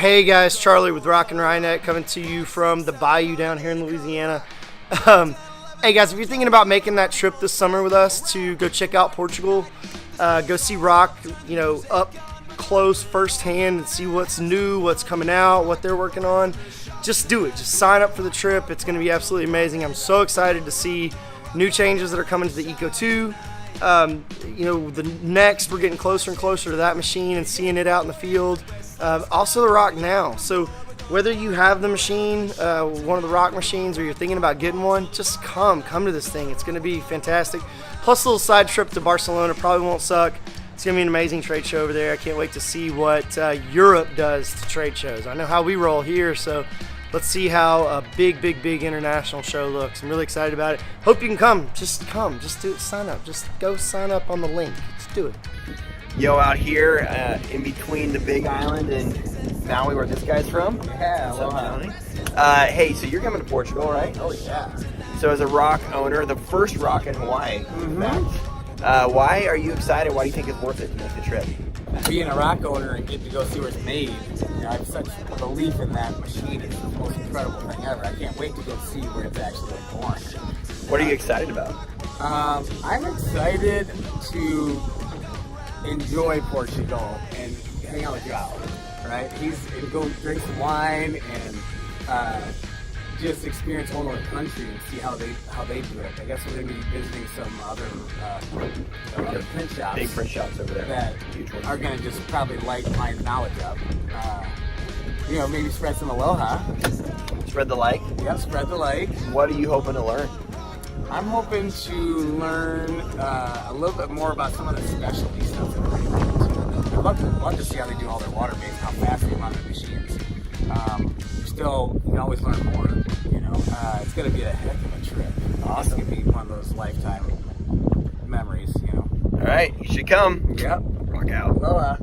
Hey guys, Charlie with Rock and Rhinet coming to you from the Bayou down here in Louisiana. Hey guys, if you're thinking about making that trip this summer with us to go check out Portugal, go see Rock, up close firsthand and see what's new, what's coming out, what they're working on, just do it. Just sign up for the trip. It's going to be absolutely amazing. I'm so excited to see new changes that are coming to the Eco 2. The next, we're getting closer and closer to that machine and seeing it out in the field. Also the Rock Now. So whether you have the machine, one of the Rock machines, or you're thinking about getting one, just come to this thing. It's going to be fantastic. Plus a little side trip to Barcelona probably won't suck. It's going to be an amazing trade show over there. I can't wait to see what Europe does to trade shows. I know how we roll here, so let's see how a big international show looks. I'm really excited about it. Hope you can come. Just do it. Sign up. Just go sign up on the link. Just do it. Yo, out here in between the Big Island and Maui, where this guy's from. Yeah, what's up, Johnny? Hey, so you're coming to Portugal, right? Oh yeah. So as a Rock owner, the first Rock in Hawaii. Why are you excited? Why do you think it's worth it to make the trip? Being a Rock owner and getting to go see where it's made, I have such a belief in that machine. It's the most incredible thing ever. I can't wait to go see where it's actually born. What are you excited about? I'm excited to enjoy Portugal and hang out with Joe, right? And go drink some wine and just experience whole other country and see how they do it. I guess we're going to be visiting some other print shops. Big print shops over there. That are going to just probably light my knowledge up. Maybe spread some aloha. Spread the like? Yep, spread the like. What are you hoping to learn? I'm hoping to learn a little bit more about some of the specialty stuff that they're into. I'd love to see how they do all their water baits, how fast they run the machines. You can always learn more. It's going to be a heck of a trip. Awesome. It's going to be one of those lifetime memories. All right, you should come. Yep. Rock out. Aloha.